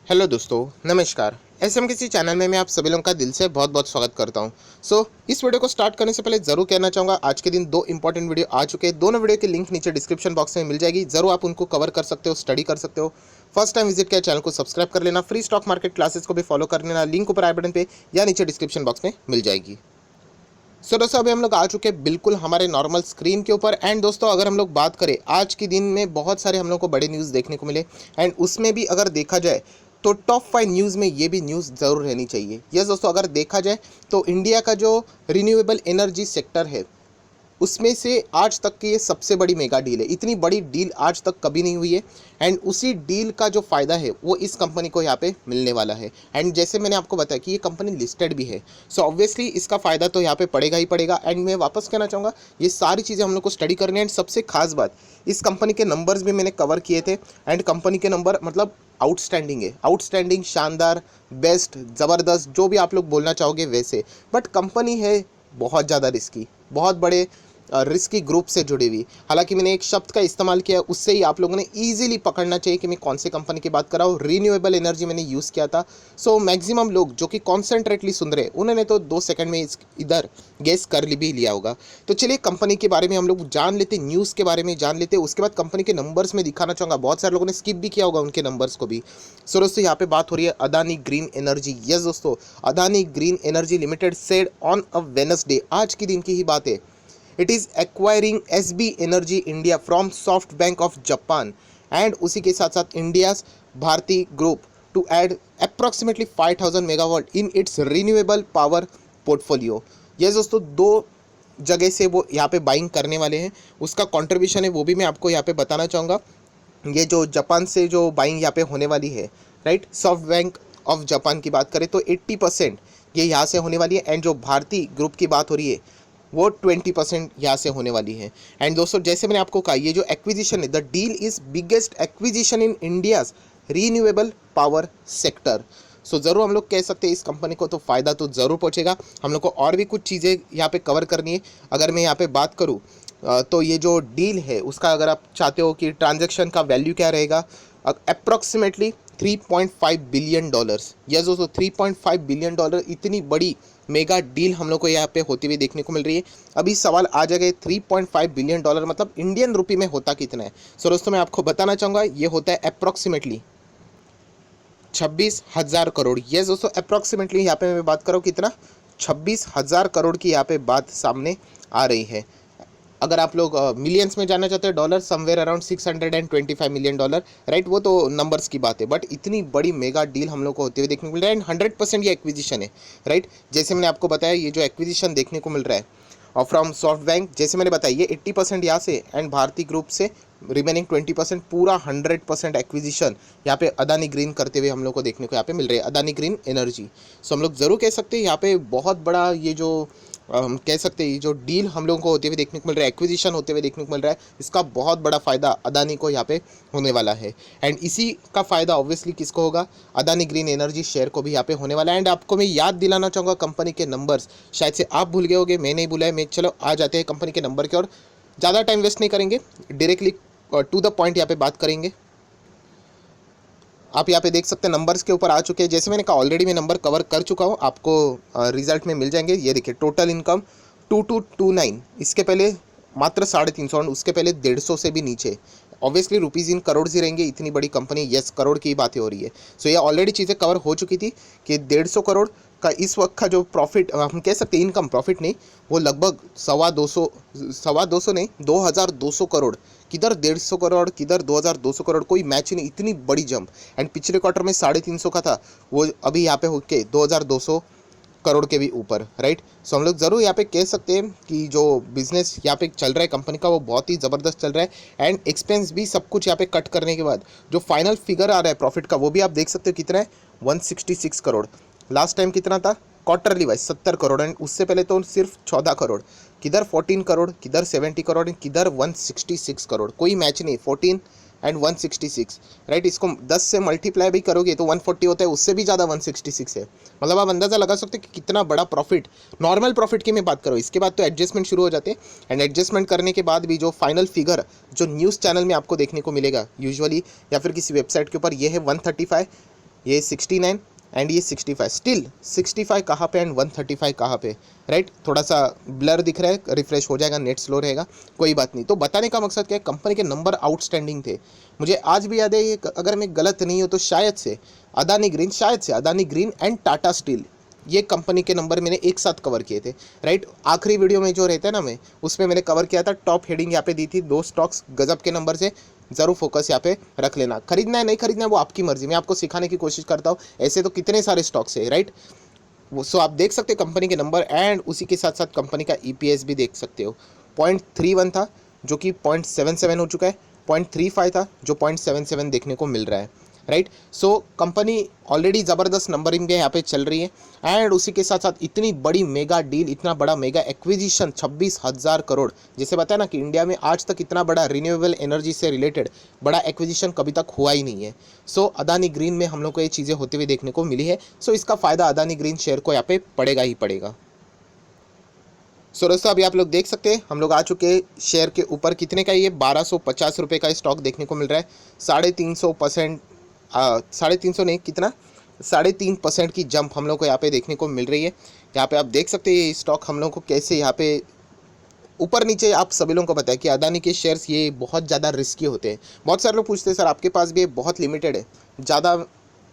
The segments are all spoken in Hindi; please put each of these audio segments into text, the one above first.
हेलो दोस्तों, नमस्कार। एसएमकेसी चैनल में मैं आप सभी लोगों का दिल से बहुत बहुत स्वागत करता हूं। इस वीडियो को स्टार्ट करने से पहले ज़रूर कहना चाहूँगा, आज के दिन दो इंपॉर्टेंट वीडियो आ चुके हैं। दोनों वीडियो की लिंक नीचे डिस्क्रिप्शन बॉक्स में मिल जाएगी, ज़रूर आप उनको कवर कर सकते हो, स्टडी कर सकते हो। फर्स्ट टाइम विजिट किया चैनल को सब्सक्राइब कर लेना, फ्री स्टॉक मार्केट क्लासेस को भी फॉलो कर लेना, लिंक ऊपर आई बटन पे या नीचे डिस्क्रिप्शन बॉक्स में मिल जाएगी। दोस्तों अभी हम लोग आ चुके हैं बिल्कुल हमारे नॉर्मल स्क्रीन के ऊपर। एंड दोस्तों अगर हम लोग बात करें आज के दिन में बहुत सारे हम लोग को बड़े न्यूज़ देखने को मिले। एंड उसमें भी अगर देखा जाए तो टॉप 5 न्यूज़ में ये भी न्यूज़ ज़रूर रहनी चाहिए। यस दोस्तों, अगर देखा जाए तो इंडिया का जो रिन्यूएबल एनर्जी सेक्टर है उसमें से आज तक की ये सबसे बड़ी मेगा डील है। इतनी बड़ी डील आज तक कभी नहीं हुई है। एंड उसी डील का जो फ़ायदा है वो इस कंपनी को यहाँ पे मिलने वाला है। एंड जैसे मैंने आपको बताया कि ये कंपनी लिस्टेड भी है, सो ऑब्वियसली इसका फ़ायदा तो यहाँ पे पड़ेगा ही पड़ेगा। एंड मैं वापस कहना चाहूँगा, ये सारी चीज़ें हम लोग को स्टडी करनी है। एंड सबसे खास बात, इस कंपनी के नंबर्स भी मैंने कवर किए थे। एंड कंपनी के नंबर मतलब आउटस्टैंडिंग है, आउटस्टैंडिंग, शानदार, बेस्ट, ज़बरदस्त, जो भी आप लोग बोलना चाहोगे वैसे। बट कंपनी है बहुत ज़्यादा रिस्की, बहुत बड़े रिस्की ग्रुप से जुड़ी हुई। हालांकि मैंने एक शब्द का इस्तेमाल किया, उससे ही आप लोगों ने ईजिली पकड़ना चाहिए कि मैं कौन से कंपनी की बात कर रहा हूँ। रीन्यूएबल एनर्जी मैंने यूज़ किया था। मैक्सिमम लोग जो कि कॉन्सेंट्रेटली सुन रहे हैं उन्होंने तो 2 सेकंड में इधर गेस कर भी लिया होगा। तो चलिए कंपनी के बारे में हम लोग जान लेते, न्यूज़ के बारे में जान लेते। उसके बाद कंपनी के नंबर्स में दिखाना चाहूँगा, बहुत सारे लोगों ने स्किप भी किया होगा उनके नंबर्स को भी। दोस्तों यहाँ पे बात हो रही है अदानी ग्रीन एनर्जी। यस दोस्तों, Adani green energy limited said on a Wednesday, आज की दिन की ही बात है, it is acquiring SB energy India from SoftBank of Japan. And उसी के साथ साथ India's Bharti group to add approximately 5000 megawatt in its renewable power portfolio. ये दोस्तों दो जगह से वो यहाँ पे बाइंग करने वाले हैं, उसका कंट्रीब्यूशन है वो भी मैं आपको यहाँ पे बताना चाहूँगा। ये जो जापान से जो बाइंग यहाँ पे होने वाली है, right, soft bank of Japan की बात करें तो 80% ये यहाँ से होने वाली है। एंड जो भारती ग्रुप की बात हो रही है वो 20% यहाँ से होने वाली है। एंड दोस्तों जैसे मैंने आपको कहा, ये जो एक्विजिशन है, the deal is biggest acquisition in India's renewable power sector. ज़रूर हम लोग कह सकते हैं इस कंपनी को तो फ़ायदा तो ज़रूर पहुँचेगा। हम लोग को और भी कुछ चीज़ें यहाँ पे कवर करनी है। अगर मैं यहाँ पे बात करूँ तो ये जो डील है उसका अगर आप चाहते हो कि ट्रांजैक्शन का वैल्यू क्या रहेगा, अप्रॉक्सीमेटली $3.5 बिलियन। यस दोस्तों, $3.5 बिलियन, इतनी बड़ी मेगा डील हम लोग को यहाँ पे होती हुई देखने को मिल रही है। अभी सवाल आ जाएगा $3.5 बिलियन मतलब इंडियन रुपी में होता कितना है। दोस्तों मैं आपको बताना चाहूँगा, ये होता है अप्रॉक्सीमेटली 26,000 करोड़। यस दोस्तों, अप्रॉक्सीमेटली यहाँ पे मैं बात कर रहा हूँ कितना, 26,000 करोड़ की यहाँ पे बात सामने आ रही है। अगर आप लोग मिलियंस में जानना चाहते हैं, dollar somewhere around $625 million, right, वो तो नंबर्स की बात है। बट इतनी बड़ी मेगा डील हम लोग को होते हुए देखने को मिल रहा है। एंड 100% ये एक्विजिशन है, राइट। जैसे मैंने आपको बताया, ये जो एक्विजिशन देखने को मिल रहा है और फ्रॉम सॉफ्ट बैंक, जैसे मैंने बताया, ये 80% यहाँ से एंड भारती ग्रुप से रिमेनिंग 20%, पूरा 100% एक्विजिशन यहाँ पे अदानी ग्रीन करते हुए हम लोग को देखने को यहाँ पे मिल रही है, अदानी ग्रीन एनर्जी। हम लोग ज़रूर कह सकते हैं यहाँ पे बहुत बड़ा ये जो हम कह सकते हैं ये जो डील हम लोगों को होते हुए देखने को मिल रहा है, एक्विजिशन होते हुए देखने को मिल रहा है, इसका बहुत बड़ा फ़ायदा अदानी को यहाँ पे होने वाला है। एंड इसी का फ़ायदा ऑब्वियसली किसको होगा, अदानी ग्रीन एनर्जी शेयर को भी यहाँ पे होने वाला है। एंड आपको मैं याद दिलाना चाहूँगा कंपनी के नंबर्स, शायद से आप भूल गए होगे, मैं नहीं भूला है। मैं चलो आ जाते हैं कंपनी के नंबर के और ज़्यादा टाइम वेस्ट नहीं करेंगे, डायरेक्टली टू द पॉइंट यहाँ पे बात करेंगे। आप यहाँ पे देख सकते हैं नंबर्स के ऊपर आ चुके हैं। जैसे मैंने कहा ऑलरेडी मैं नंबर कवर कर चुका हूँ, आपको रिजल्ट में मिल जाएंगे। ये देखिए, टोटल इनकम 2229, इसके पहले मात्र 350, उसके पहले 150 से भी नीचे। ऑब्वियसली रुपीज़ इन करोड़ ही रहेंगे, इतनी बड़ी कंपनी, यस करोड़ की बातें हो रही है। ये ऑलरेडी चीज़ें कवर हो चुकी थी कि 150 करोड़ का इस वक्त का जो प्रॉफिट, हम कह सकते हैं इनकम, प्रॉफिट नहीं, वो लगभग 250 नहीं, 2200 करोड़। किधर 150 करोड़, किधर 2200 करोड़, कोई मैच ही नहीं, इतनी बड़ी जंप। एंड पिछले क्वार्टर में 350 का था, वो अभी यहाँ पे होके 2200 करोड़ के भी ऊपर, राइट। हम लोग ज़रूर यहाँ पे कह सकते हैं कि जो बिजनेस यहाँ पे चल रहा है कंपनी का वो बहुत ही ज़बरदस्त चल रहा है। एंड एक्सपेंस भी सब कुछ यहाँ पे कट करने के बाद जो फाइनल फिगर आ रहा है प्रॉफिट का, वो भी आप देख सकते हो कितना है, 166 करोड़। लास्ट टाइम कितना था क्वार्टरली वाइज, 70 करोड़। एंड उससे पहले तो सिर्फ 14 करोड़, किधर 14 करोड़, किधर 70 करोड़, किधर 166 करोड़, कोई मैच नहीं। 14 एंड 166, राइट। इसको 10 से मल्टीप्लाई भी करोगे तो 140 होता है, उससे भी ज़्यादा 166 है। मतलब आप अंदाज़ा लगा सकते हो कि कितना बड़ा प्रॉफिट, नॉर्मल प्रॉफिट की मैं बात करूँ। इसके बाद तो एडजस्टमेंट शुरू हो जाते हैं। एंड एडजस्टमेंट करने के बाद भी जो फाइनल फिगर जो न्यूज़ चैनल में आपको देखने को मिलेगा यूजुअली या फिर किसी वेबसाइट के ऊपर, ये है 135 ये 69 एंड ये 65, स्टिल 65 कहाँ पे एंड 135 कहाँ पे, राइट। थोड़ा सा ब्लर दिख रहा है, रिफ्रेश हो जाएगा, नेट स्लो रहेगा, कोई बात नहीं। तो बताने का मकसद क्या है, कंपनी के नंबर आउटस्टैंडिंग थे। मुझे आज भी याद है, ये अगर मैं गलत नहीं हूँ तो शायद से Adani green and Tata steel, ये कंपनी के नंबर मैंने एक साथ कवर किए थे, राइट। आखिरी वीडियो में जो रहता है ना, मैं उसमें मैंने कवर किया था, टॉप हेडिंग यहाँ पे दी थी, 2 स्टॉक्स गजब के नंबर से, जरूर फोकस यहाँ पे रख लेना। खरीदना है नहीं खरीदना है वो आपकी मर्जी, मैं आपको सिखाने की कोशिश करता हूँ, ऐसे तो कितने सारे स्टॉक्स है, राइट। वो सो आप देख सकते हैं कंपनी के नंबर एंड उसी के साथ साथ कंपनी का ईपीएस भी देख सकते हो। 0.31 था जो कि 0.77 हो चुका है, 0.35 था जो 0.77 देखने को मिल रहा है, राइट। सो कंपनी ऑलरेडी ज़बरदस्त नंबरिंग में यहाँ पे चल रही है एंड उसी के साथ साथ इतनी बड़ी मेगा डील, इतना बड़ा मेगा एक्विजिशन, 26,000 करोड़, जैसे बताया ना कि इंडिया में आज तक इतना बड़ा रिन्यूएबल एनर्जी से रिलेटेड बड़ा एक्विजिशन कभी तक हुआ ही नहीं है। सो अदानी ग्रीन में हम लोग को ये चीज़ें होते हुए देखने को मिली है। सो इसका फ़ायदा अदानी ग्रीन शेयर को यहाँ पे पड़ेगा ही पड़ेगा। सो दोस्तों अभी आप लोग देख सकते हैं हम लोग आ चुके हैं शेयर के ऊपर, कितने का ये 1250 रुपये का स्टॉक देखने को मिल रहा है, 350%, 350 नहीं कितना 3.5% की जंप हम लोग को यहाँ पे देखने को मिल रही है। यहाँ पे आप देख सकते हैं ये स्टॉक हम लोग को कैसे यहाँ पे ऊपर नीचे, आप सभी लोगों को पता है कि अदानी के शेयर्स ये बहुत ज़्यादा रिस्की होते हैं। बहुत सारे लोग पूछते हैं सर आपके पास भी ये बहुत लिमिटेड है, ज़्यादा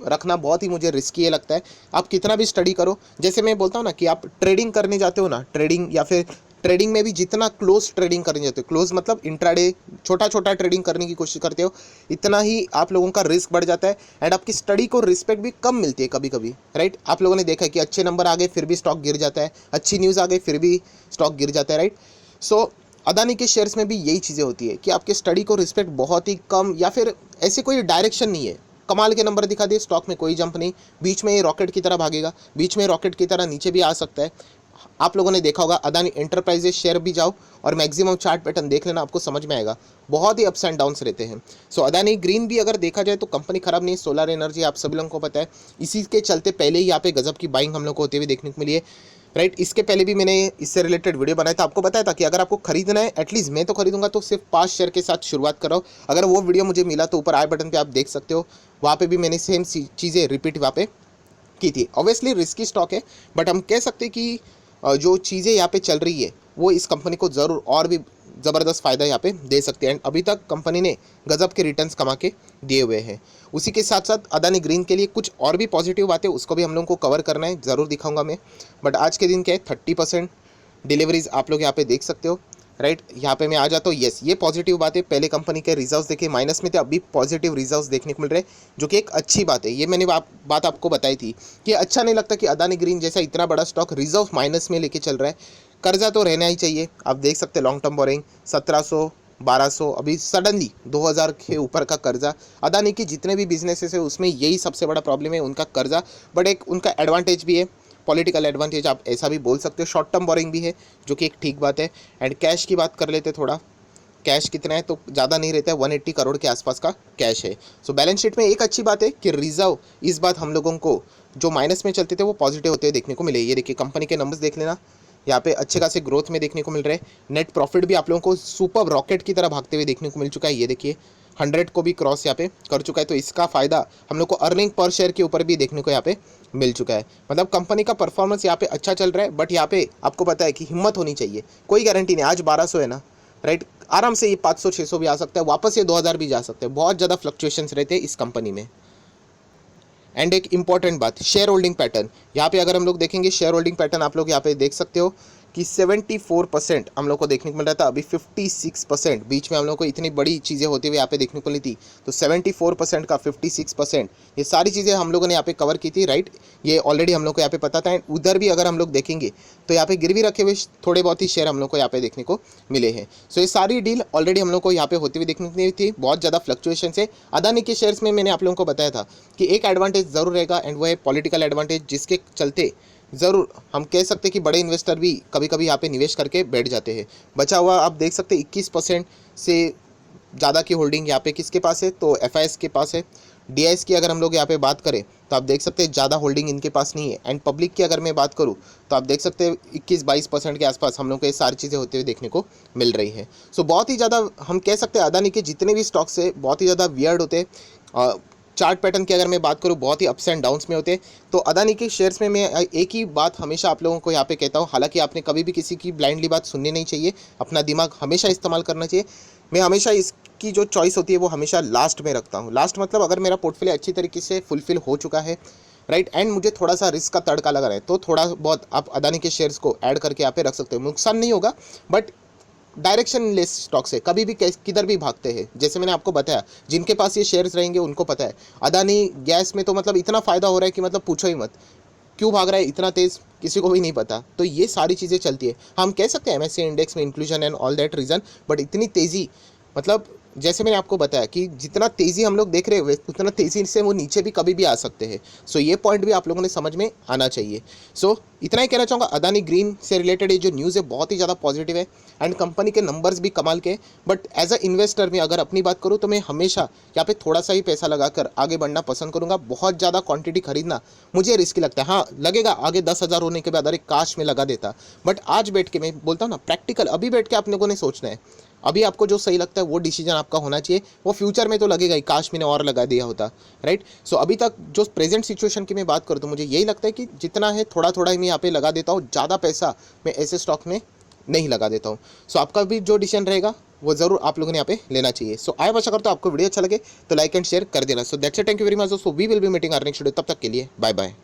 रखना बहुत ही मुझे रिस्की है लगता है। आप कितना भी स्टडी करो, जैसे मैं बोलता हूँ ना कि आप ट्रेडिंग करने जाते हो ना, ट्रेडिंग या फिर ट्रेडिंग में भी जितना क्लोज ट्रेडिंग करने जाते हो, क्लोज मतलब इंट्राडे छोटा छोटा ट्रेडिंग करने की कोशिश करते हो, इतना ही आप लोगों का रिस्क बढ़ जाता है एंड आपकी स्टडी को रिस्पेक्ट भी कम मिलती है कभी कभी, राइट। आप लोगों ने देखा है कि अच्छे नंबर आ गए फिर भी स्टॉक गिर जाता है, अच्छी न्यूज़ आ गई फिर भी स्टॉक गिर जाता है, राइट। सो अदानी के शेयर्स में भी यही चीज़ें होती है कि आपके स्टडी को रिस्पेक्ट बहुत ही कम, या फिर ऐसे कोई डायरेक्शन नहीं है, कमाल के नंबर दिखा दिए, स्टॉक में कोई जंप नहीं, बीच में ये रॉकेट की तरह भागेगा, बीच में रॉकेट की तरह नीचे भी आ सकता है। आप लोगों ने देखा होगा अदानी एंटरप्राइजेस शेयर भी जाओ और मैक्सिमम चार्ट पैटर्न देख लेना, आपको समझ में आएगा, बहुत ही अप्स एंड डाउन्स रहते हैं। सो अदानी ग्रीन भी अगर देखा जाए तो कंपनी खराब नहीं, सोलर एनर्जी आप सभी लोगों को पता है, इसी के चलते पहले ही यहाँ पे गजब की बाइंग हम लोग को होते हुए देखने को मिली है, राइट। इसके पहले भी मैंने इससे रिलेटेड वीडियो बनाया था, आपको बताया था कि अगर आपको खरीदना है, एटलीस्ट मैं तो खरीदूंगा तो सिर्फ 5 शेयर के साथ शुरुआत कर रहा हूँ। अगर वो वीडियो मुझे मिला तो ऊपर आई बटन पे आप देख सकते हो, वहाँ पे भी मैंने सेम चीज़ें रिपीट वहाँ पे की थी। ऑब्वियसली रिस्की स्टॉक है, बट हम कह सकते हैं कि जो चीज़ें यहाँ पे चल रही है वो इस कंपनी को ज़रूर और भी ज़बरदस्त फ़ायदा यहाँ पे दे सकते हैं एंड अभी तक कंपनी ने गजब के रिटर्न्स कमा के दिए हुए हैं। उसी के साथ साथ अदानी ग्रीन के लिए कुछ और भी पॉजिटिव बातें, उसको भी हम लोग को कवर करना है, ज़रूर दिखाऊंगा मैं। बट आज के दिन क्या है, 30% डिलीवरीज आप लोग यहाँ पे देख सकते हो, राइट। यहाँ पे मैं आ जाता हूँ, यस ये पॉजिटिव बात है। पहले कंपनी के रिजल्ट्स देखे माइनस में थे, अभी पॉजिटिव रिजल्ट्स देखने को मिल रहे हैं, जो कि एक अच्छी बात है। ये मैंने बात आपको बताई थी कि अच्छा नहीं लगता कि अदानी ग्रीन जैसा इतना बड़ा स्टॉक रिजर्व माइनस में लेके चल रहा है। कर्जा तो रहना ही चाहिए, आप देख सकते हैं लॉन्ग टर्म बोरिंग 1700 1200, अभी सडनली 2000 के ऊपर का कर्जा। अदानी की जितने भी बिजनेसेस है उसमें यही सबसे बड़ा प्रॉब्लम है, उनका कर्जा। बट एक उनका एडवांटेज भी है, पॉलिटिकल एडवांटेज आप ऐसा भी बोल सकते हो, शॉर्ट टर्म बोरिंग भी है जो कि एक ठीक बात है। एंड कैश की बात कर लेते थोड़ा, कैश कितना है तो ज़्यादा नहीं रहता है, 180 करोड़ के आसपास का कैश है। सो बैलेंस शीट में एक अच्छी बात है कि रिजर्व इस बात हम लोगों को जो माइनस में चलते थे वो पॉजिटिव होते हुए देखने को मिले। ये देखिए कंपनी के नंबर्स देख लेना, यहाँ पे अच्छे खासे ग्रोथ में देखने को मिल रहे हैं। नेट प्रॉफिट भी आप लोगों को सुपर रॉकेट की तरह भागते हुए देखने को मिल चुका है, ये देखिए 100 को भी क्रॉस यहाँ पे कर चुका है। तो इसका फ़ायदा हम लोग को अर्निंग पर शेयर के ऊपर भी देखने को यहाँ पे मिल चुका है। मतलब कंपनी का परफॉर्मेंस यहाँ पे अच्छा चल रहा है, बट यहाँ पे आपको पता है कि हिम्मत होनी चाहिए, कोई गारंटी नहीं। आज 1200 है ना, राइट, आराम से ये 500 600 भी आ सकता है, वापस ये 2000 भी जा सकते हैं, बहुत ज़्यादा फ्लक्चुएशंस रहते हैं इस कंपनी में। एंड एक इंपॉर्टेंट बात, शेयर होल्डिंग पैटर्न, यहाँ पे अगर हम लोग देखेंगे शेयर होल्डिंग पैटर्न आप लोग यहाँ पे देख सकते हो कि 74% हम लोग को देखने को मिल रहा था, अभी 56%, बीच में हम लोग को इतनी बड़ी चीज़ें होती हुई यहाँ पे देखने को मिली थी। तो 74% का 56%, ये सारी चीज़ें हम लोगों ने यहाँ पे कवर की थी, राइट। ये ऑलरेडी हम लोग को यहाँ पे पता था। एंड उधर भी अगर हम लोग देखेंगे तो यहाँ पे गिरवी रखे हुए थोड़े बहुत ही शेयर हम लोग को यहाँ पे देखने को मिले हैं। सो ये सारी डील ऑलरेडी हम लोग को यहाँ पे होती हुई देखने को मिली थी, बहुत ज़्यादा फ्लक्चुएशन से। अदानी के शेयर्स में मैंने आप लोगों को बताया था कि एक एडवांटेज ज़रूर रहेगा एंड वो है पॉलिटिकल एडवांटेज, जिसके चलते ज़रूर हम कह सकते हैं कि बड़े इन्वेस्टर भी कभी कभी यहाँ पे निवेश करके बैठ जाते हैं। बचा हुआ आप देख सकते हैं 21% से ज़्यादा की होल्डिंग यहाँ पे किसके पास है, तो FIS के पास है। DIS की अगर हम लोग यहाँ पे बात करें तो आप देख सकते हैं ज़्यादा होल्डिंग इनके पास नहीं है। एंड पब्लिक की अगर मैं बात करूँ तो आप देख सकते हैं 21-22% के आसपास हम लोग को ये सारी चीज़ें होते हुए देखने को मिल रही हैं। सो बहुत ही ज़्यादा हम कह सकते हैं अदानी के जितने भी स्टॉक्स है बहुत ही ज़्यादा वियर्ड होते हैं। चार्ट पैटर्न की अगर मैं बात करूँ बहुत ही अप्स एंड डाउन्स में होते हैं। तो अदानी के शेयर्स में मैं एक ही बात हमेशा आप लोगों को यहाँ पे कहता हूँ, हालांकि आपने कभी भी किसी की ब्लाइंडली बात सुननी नहीं चाहिए, अपना दिमाग हमेशा इस्तेमाल करना चाहिए। मैं हमेशा इसकी जो चॉइस होती है वो हमेशा लास्ट में रखता हूँ। लास्ट मतलब अगर मेरा पोर्टफोलियो अच्छी तरीके से फुलफिल हो चुका है, राइट, एंड मुझे थोड़ा सा रिस्क का तड़का लगा रहा है, तो थोड़ा बहुत आप अदानी के शेयर्स को ऐड करके यहाँ पे रख सकते हो। नुकसान नहीं होगा, बट डायरेक्शन लेस स्टॉक से कभी भी किधर भी भागते हैं। जैसे मैंने आपको बताया, जिनके पास ये शेयर्स रहेंगे उनको पता है। अदानी गैस में तो मतलब इतना फ़ायदा हो रहा है कि मतलब पूछो ही मत, क्यों भाग रहा है इतना तेज़ किसी को भी नहीं पता। तो ये सारी चीज़ें चलती है। हम कह सकते हैं एमएससी इंडेक्स में inclusion and all that reason, but इतनी तेज़ी, मतलब जैसे मैंने आपको बताया कि जितना तेज़ी हम लोग देख रहे हैं उतना तेज़ी से वो नीचे भी कभी भी आ सकते हैं। सो ये पॉइंट भी आप लोगों ने समझ में आना चाहिए। सो इतना ही कहना चाहूँगा, अदानी ग्रीन से रिलेटेड ये जो न्यूज़ है बहुत ही ज़्यादा पॉजिटिव है, एंड कंपनी के नंबर्स भी कमाल के। बट एज अ इन्वेस्टर में अगर अपनी बात करूँ तो मैं हमेशा यहाँ पे थोड़ा सा ही पैसा लगाकर आगे बढ़ना पसंद करूँगा। बहुत ज़्यादा क्वांटिटी खरीदना मुझे रिस्की लगता है। हाँ, लगेगा आगे 10,000 होने के बाद अरे काश में लगा देता, बट आज बैठ के मैं बोलता हूँ ना, प्रैक्टिकल अभी बैठ के आप लोगों ने सोचना है। अभी आपको जो सही लगता है वो डिसीजन आपका होना चाहिए। वो फ्यूचर में तो लगेगा ही, काश मैंने और लगा दिया होता, राइट। सो अभी तक जो प्रेजेंट सिचुएशन की मैं बात करूँ तो मुझे यही लगता है कि जितना है थोड़ा थोड़ा ही मैं यहाँ पे लगा देता हूँ, ज़्यादा पैसा मैं ऐसे स्टॉक में नहीं लगा देता हूँ। सो आपका भी जो डिसीजन रहेगा वो जरूर आप लोगों ने यहाँ पे लेना चाहिए। सो आया आशा करता हूँ आपको वीडियो अच्छा लगे तो लाइक एंड शेयर कर देना। So that's it, thank you very much. So we will be meeting our next video, तब तक के लिए बाय बाय।